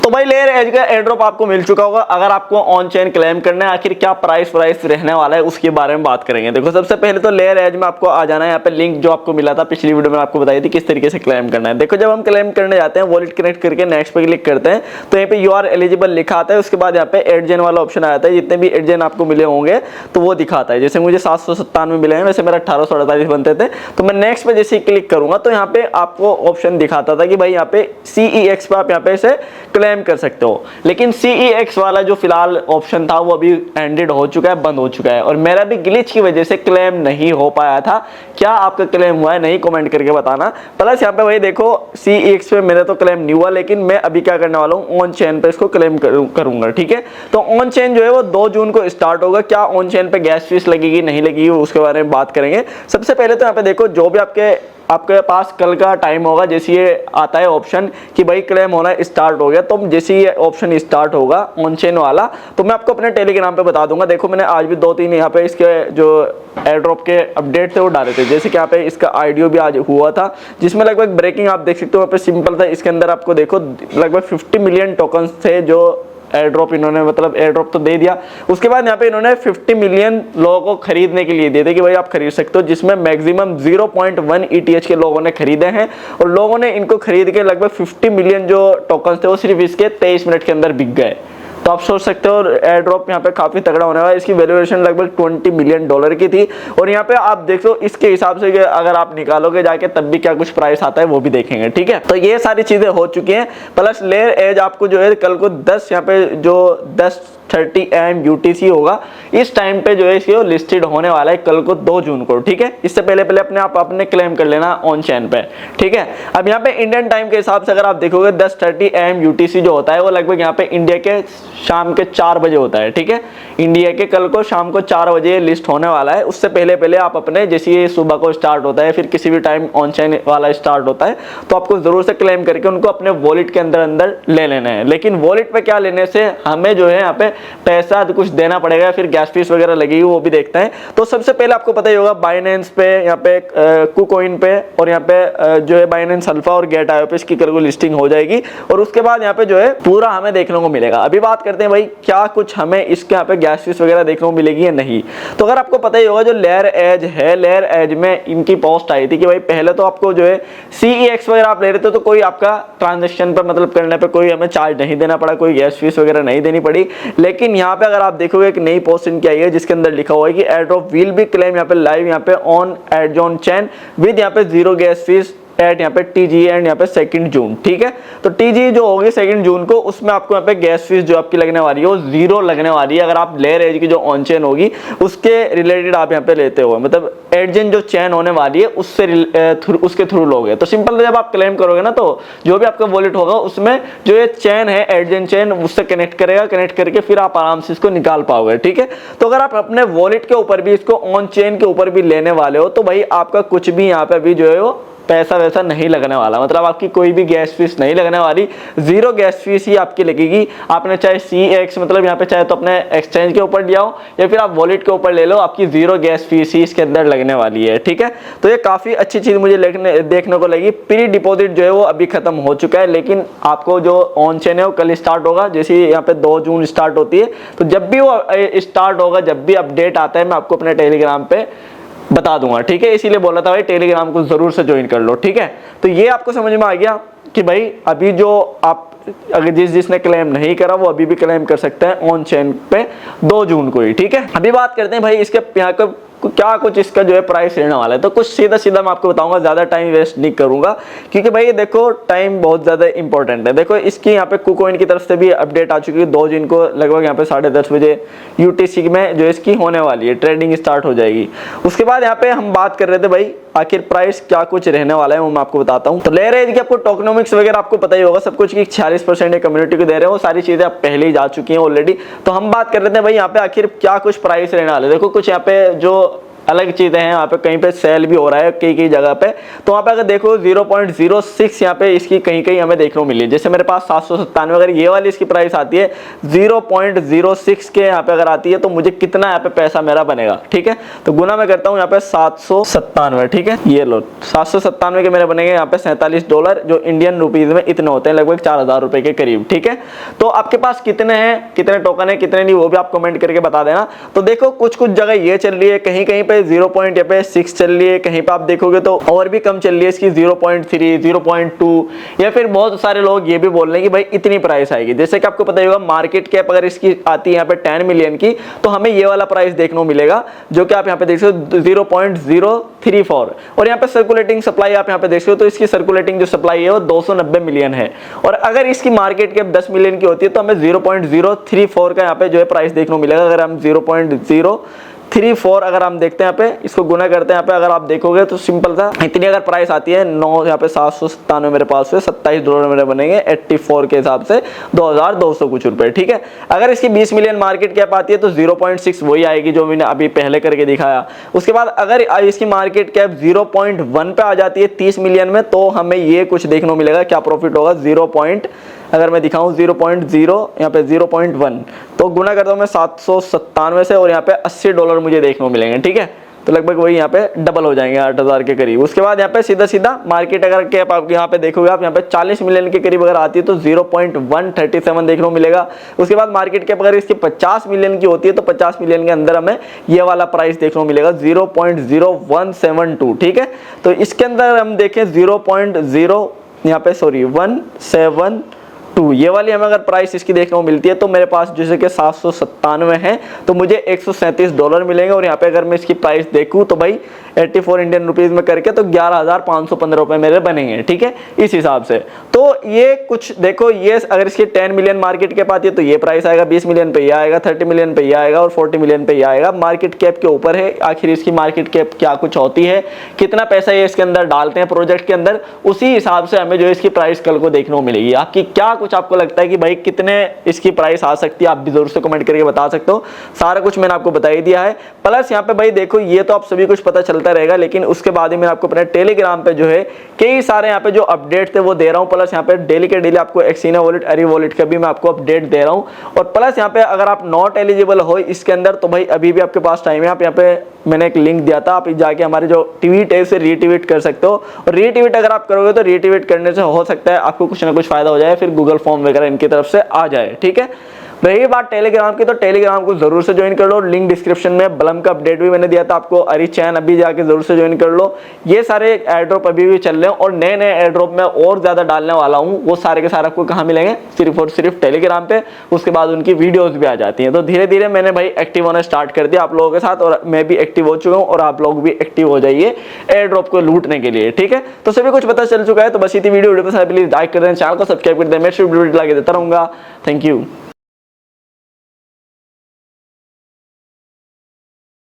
तो भाई layer as का एयर ड्रॉप आपको मिल चुका होगा। अगर आपको ऑन चेन क्लेम करना है, आखिर क्या प्राइस रहने वाला है उसके बारे में बात करेंगे। देखो सबसे पहले तो लेयर एज में आपको आ जाना है। यहाँ पे लिंक जो आपको मिला था पिछली वीडियो में आपको बताई थी किस तरीके से क्लेम करना है। देखो जब हम क्लेम करने जाते हैं, वॉलेट कनेक्ट करके नेक्स्ट पे क्लिक करते हैं तो यहाँ पे यू आर एलिजिबल लिखा आता है। उसके बाद यहाँ पे एड जेन वाला ऑप्शन आता है। जितने भी एड जेन आपको मिले होंगे तो वो दिखाता है। जैसे मुझे 797 मिले हैं, वैसे मेरा 1848 बनते थे। तो मैं नेक्स्ट पे जैसे क्लिक करूंगा तो यहाँ पे आपको ऑप्शन दिखाता था कि भाई यहाँ पे CEX पे आप यहाँ पे इसे क्लेम कर सकते हो। लेकिन CEX वाला जो फिलहाल ऑप्शन था वो अभी एंडेड हो चुका है, बंद हो चुका है। और मेरा भी ग्लिच की वजह से क्लेम नहीं हो पाया था। क्या आपका क्लेम हुआ है नहीं कमेंट करके बताना। प्लस यहाँ पे भाई देखो CEX पे मेरा तो क्लेम नहीं हुआ, लेकिन मैं अभी क्या करने वाला हूँ, ऑन चेन पे इसको क्लेम करूंगा। ठीक है, तो ऑन चेन जो है वो 2 जून को स्टार्ट होगा। क्या ऑन चेन पे गैस फीस लगेगी नहीं लगेगी उसके बारे में बात करेंगे। सबसे पहले तो यहाँ पे देखो जो भी आपके पास कल का टाइम होगा, जैसे ये आता है ऑप्शन कि भाई क्लेम होना स्टार्ट हो गया, तो जैसे ये ऑप्शन स्टार्ट होगा ऑन चेन वाला तो मैं आपको अपने टेलीग्राम पे बता दूंगा। देखो मैंने आज भी 2-3 यहाँ पे इसके जो एयर ड्रॉप के अपडेट थे वो डाले थे। जैसे कि यहाँ पे इसका आईडियो भी आज हुआ था जिसमें लगभग ब्रेकिंग आप देख सकते हो। यहाँ पे सिंपल था, इसके अंदर आपको देखो लगभग 50 मिलियन टोकन्स थे जो एयर ड्रॉप इन्होंने मतलब एयर ड्रॉप तो दे दिया। उसके बाद यहाँ पे इन्होंने 50 मिलियन लोगों को खरीदने के लिए दिए थे कि भाई आप खरीद सकते हो, जिसमें मैक्सिमम 0.1 ETH के लोगों ने खरीदे हैं। और लोगों ने इनको खरीद के लगभग 50 मिलियन जो टोकन्स थे वो सिर्फ इसके 23 मिनट के अंदर बिक गए। तो आप सोच सकते हो एयर ड्रॉप यहाँ पे काफी तगड़ा होने वाला है। इसकी वैल्यूएशन लगभग $20 मिलियन की थी। और यहाँ पे आप देखो इसके हिसाब से अगर आप निकालोगे जाके तब भी क्या कुछ प्राइस आता है वो भी देखेंगे। ठीक है, तो ये सारी चीजें हो चुकी हैं। प्लस लेयर एज आपको जो है कल को 10 यहाँ पे जो 10:30 AM UTC होगा, इस टाइम पे जो है इसको लिस्टेड होने वाला है कल को 2 जून को। ठीक है, इससे पहले अपने क्लेम कर लेना ऑन चेन पे। ठीक है, अब यहाँ पे इंडियन टाइम के हिसाब से अगर आप देखोगे 10:30 AM UTC जो होता है वो लगभग यहाँ पे इंडिया के शाम के 4 बजे होता है। ठीक है, इंडिया के कल को शाम को 4 बजे लिस्ट होने वाला है। उससे पहले आप अपने जैसे ये सुबह को स्टार्ट होता है, फिर किसी भी टाइम ऑन चेन वाला स्टार्ट होता है तो आपको जरूर से क्लेम करके उनको अपने वॉलेट के अंदर ले लेना है। लेकिन वॉलेट पे क्या लेने से हमें जो है यहाँ पे पैसा कुछ देना पड़ेगा, फिर गैस फीस वगैरह लगेगी वो भी देखते हैं। तो सबसे पहले आपको पता ही होगा बाइनेंस पे, यहाँ पे KuCoin पे और यहाँ पे जो है बाइनेंस अल्फा और गेट आयो पे इसकी कल को लिस्टिंग हो जाएगी। और उसके बाद यहाँ पे जो है पूरा हमें देखने को मिलेगा। अभी बात करते हैं भाई क्या कुछ हमें इसके यहाँ पे गैस फीस वगैरह देखने को मिलेगी या नहीं। तो अगर आपको पता ही होगा जो लेयर एज है, लेयर एज में इनकी पोस्ट आई थी कि भाई पहले तो आपको जो है CEX वगैरह आप ले रहे थे तो कोई आपका ट्रांजेक्शन पर मतलब करने पे कोई हमें चार्ज नहीं देना पड़ा, कोई गैस फीस वगैरह नहीं देनी पड़ी। लेकिन यहाँ पे अगर आप देखोगे एक नई पोस्ट इनकी आई है जिसके अंदर लिखा हुआ है कि air drop will be claim यहाँ पे लाइव यहाँ पे ऑन एडजॉन चेन विद यहाँ पे 0 गैस फीस एट यहाँ पे TG एंड यहाँ पे 2 जून। ठीक है, तो TG जो होगी 2 जून को उसमें आपको यहाँ पे गैस फीस जो आपकी लगने वाली है वो 0 लगने वाली है। अगर आप लेयर एज की जो ऑन चेन होगी उसके रिलेटेड आप यहाँ पे लेते हो, मतलब एडजेन जो चेन होने वाली है उसके थ्रू लोगे। तो सिंपल जब आप क्लेम करोगे ना तो जो भी आपका वॉलेट होगा उसमें जो ये चेन है एडजेन चेन उससे कनेक्ट करेगा, कनेक्ट करके फिर आप आराम से इसको निकाल पाओगे। ठीक है, तो अगर आप अपने वॉलेट के ऊपर भी इसको ऑन चेन के ऊपर भी लेने वाले हो तो भाई आपका कुछ भी यहाँ पे भी जो है वो पैसा वैसा नहीं लगने वाला, मतलब आपकी कोई भी गैस फीस नहीं लगने वाली। 0 गैस फीस ही आपकी लगेगी। आपने चाहे CEX मतलब यहाँ पे चाहे तो अपने एक्सचेंज के ऊपर लिया हो या फिर आप वॉलेट के ऊपर ले लो, आपकी 0 गैस फीस ही इसके अंदर लगने वाली है। ठीक है, तो ये काफी अच्छी चीज मुझे देखने को लगी। प्री डिपॉजिट जो है वो अभी खत्म हो चुका है, लेकिन आपको जो ऑन चेन है वो कल स्टार्ट होगा। जैसे यहाँ पे 2 जून स्टार्ट होती है तो जब भी वो स्टार्ट होगा, जब भी अपडेट आता है मैं आपको अपने टेलीग्राम पे बता दूंगा। ठीक है, इसीलिए बोला था भाई टेलीग्राम को जरूर से ज्वाइन कर लो। ठीक है, तो ये आपको समझ में आ गया कि भाई अभी जो आप अगर जिसने क्लेम नहीं करा वो अभी भी क्लेम कर सकते हैं ऑन चेन पे 2 जून को ही। ठीक है, अभी बात करते हैं भाई इसके यहाँ का क्या कुछ इसका जो है प्राइस रहने वाला है। तो कुछ सीधा मैं आपको बताऊंगा, ज्यादा टाइम वेस्ट नहीं करूंगा क्योंकि भाई देखो टाइम बहुत ज्यादा इंपॉर्टेंट है। देखो इसकी यहाँ पे KuCoin की तरफ से भी अपडेट आ चुकी है 2 जून को लगभग यहाँ पे 10:30 बजे UTC में जो इसकी होने वाली है, ट्रेडिंग स्टार्ट हो जाएगी। उसके बाद यहाँ पे हम बात कर रहे थे भाई आखिर प्राइस क्या कुछ रहने वाला है वो मैं आपको बताता हूँ। तो लेयर एज की आपको टोकनोमिक्स वगैरह आपको पता ही होगा सब कुछ की 46% कम्युनिटी को दे रहे हैं, वो सारी चीजें आप पहले ही जा चुकी हैं ऑलरेडी। तो हम बात कर रहे थे भाई यहाँ पे आखिर क्या कुछ प्राइस रहने वाले। देखो कुछ यहाँ पे जो अलग चीज़ें हैं। यहाँ पे कहीं पे सेल भी हो रहा है कई कई जगह पे, तो वहाँ पे अगर देखो 0.06 यहाँ पे इसकी कहीं कहीं हमें देखने को मिली है। जैसे मेरे पास 797, अगर ये वाली इसकी प्राइस आती है 0.06 के यहाँ पे अगर आती है तो मुझे कितना यहाँ पे पैसा मेरा बनेगा, ठीक है। तो गुना मैं करता हूँ यहाँ पे 797, ठीक है, ये लो 797 के मेरे बनेंगे यहाँ पे $47, जो इंडियन रुपीज में इतने होते हैं, लगभग 4000 रुपए के करीब, ठीक है। तो आपके पास कितने हैं, कितने टोकन है, कितने नहीं, वो भी आप कमेंट करके बता देना। तो देखो कुछ कुछ जगह ये चल रही है, कहीं कहीं पे 0.6 चल रही है, कहीं पे आप देखोगे तो और भी कम चल रही है इसकी 0.3, 0.2, या फिर बहुत सारे लोग ये भी बोल रहे हैं कि भाई इतनी प्राइस आएगी। जैसे कि आपको पता ही होगा मार्केट कैप अगर इसकी आती है यहाँ पे 10 मिलियन की, तो हमें ये वाला प्राइस देखने को मिलेगा, जो कि आप यहाँ पे देख सकते हो 0.034, और यहाँ पे सर्कुलेटिंग सप्लाई आप यहाँ पे देख सकते हो, तो इसकी सर्कुलेटिंग जो सप्लाई है वो 290 मिलियन है। और अगर इसकी मार्केट कैप 10 मिलियन की होती है तो हमें 0.034 का यहाँ पे जो है प्राइस देखने को मिलेगा। अगर हम 0.034 अगर हम देखते हैं यहाँ पे, इसको गुना करते हैं यहाँ पे, अगर आप देखोगे तो सिंपल सा इतनी अगर प्राइस आती है 9 यहाँ पे 797 मेरे पास है, $27 मेरे बनेंगे 84 के हिसाब से 2200 कुछ रुपए, ठीक है। अगर इसकी 20 मिलियन मार्केट कैप आती है तो 0.6 वही आएगी जो मैंने अभी पहले करके दिखाया। उसके बाद अगर इसकी मार्केट कैप 0.1 पे आ जाती है 30 मिलियन में, तो हमें ये कुछ देखने को मिलेगा, क्या प्रॉफिट होगा, अगर मैं दिखाऊं 0.0 यहाँ पे 0.1, तो गुना करता हूँ मैं 797 से, और यहाँ पे $80 मुझे देखने को मिलेंगे, ठीक है। तो लगभग वही यहाँ पे डबल हो जाएंगे 8000 के करीब। उसके बाद यहाँ पे सीधा सीधा मार्केट अगर कैप आप यहाँ पे देखोगे, आप यहाँ पे 40 मिलियन के करीब अगर आती है तो 0.137 देखने को मिलेगा। उसके बाद मार्केट कैप अगर इसकी 50 मिलियन की होती है तो 50 मिलियन के अंदर हमें ये वाला प्राइस देखने को मिलेगा 0.0172, ठीक है। तो इसके अंदर हम देखें 0.0 यहाँ पे 172, ये वाली हमें अगर प्राइस इसकी देखने को मिलती है तो मेरे पास जैसे कि 797 है तो मुझे $137 मिलेंगे। और यहाँ पे अगर मैं इसकी प्राइस देखूँ तो भाई 84 इंडियन रुपीज में करके तो 11,515 रुपए मेरे बनेंगे, ठीक है, इस हिसाब से। तो ये कुछ देखो, ये अगर इसकी 10 मिलियन मार्केट कैप आती है तो ये प्राइस आएगा, 20 मिलियन पे ये आएगा, 30 मिलियन पे ये आएगा, और 40 मिलियन पे ये आएगा। मार्केट कैप के ऊपर है आखिर इसकी मार्केट कैप क्या कुछ होती है, कितना पैसा ये इसके अंदर डालते हैं प्रोजेक्ट के अंदर, उसी हिसाब से हमें जो इसकी प्राइस कल को देखने को मिलेगी। आपकी क्या कुछ आपको लगता है कि भाई कितने इसकी प्राइस आ सकती है, आप भी जरूर से कमेंट करके बता सकते हो। सारा कुछ मैंने आपको बता ही दिया है। प्लस यहाँ पे भाई देखो, ये तो आप सभी कुछ पता चलता रहेगा, लेकिन उसके बाद ही मैं आपको अपने टेलीग्राम पे जो है कई सारे यहाँ पे जो अपडेट थे वो दे रहा हूँ। प्लस यहाँ पे डेली के डेली आपको एक्सीना वॉलेट, अरी वॉलेट का भी मैं आपको अपडेट दे रहा हूँ। और प्लस यहाँ पे अगर आप नॉट एलिजिबल हो इसके अंदर तो भाई अभी भी आपके पास टाइम है। आप यहाँ पे मैंने एक लिंक दिया था, आप जाके हमारे जो ट्वीट है उसे रीट्वीट कर सकते हो। और रीट्वीट अगर आप करोगे तो रीट्वीट करने से हो सकता है आपको कुछ ना कुछ फायदा हो जाए, फिर गूगल फॉर्म वगैरह इनकी तरफ से आ जाए, ठीक है। रही बात टेलीग्राम की, तो टेलीग्राम को जरूर से ज्वाइन कर लो। लिंक डिस्क्रिप्शन में बलम का अपडेट भी मैंने दिया था आपको, अरी चैन अभी जाके जरूर से ज्वाइन कर लो। ये सारे एयर ड्रॉप अभी भी चल रहे हैं और नए नए एयर ड्रॉप में और ज्यादा डालने वाला हूँ। वो सारे के सारे आपको कहाँ मिलेंगे, सिर्फ और सिर्फ टेलीग्राम पे। उसके बाद उनकी वीडियोस भी आ जाती हैं। तो धीरे धीरे मैंने भाई एक्टिव होना स्टार्ट कर दिया आप लोगों के साथ, और मैं भी एक्टिव हो चुका हूँ, और आप लोग भी एक्टिव हो जाइए एयर ड्रॉप को लूटने के लिए, ठीक है। तो सभी कुछ पता चल चुका है। तो बस इतनी वीडियो पसंद, प्लीज लाइक कर दें, चैनल को सब्सक्राइब कर दें। मैं वीडियो लगा देता रहूंगा। Thank you.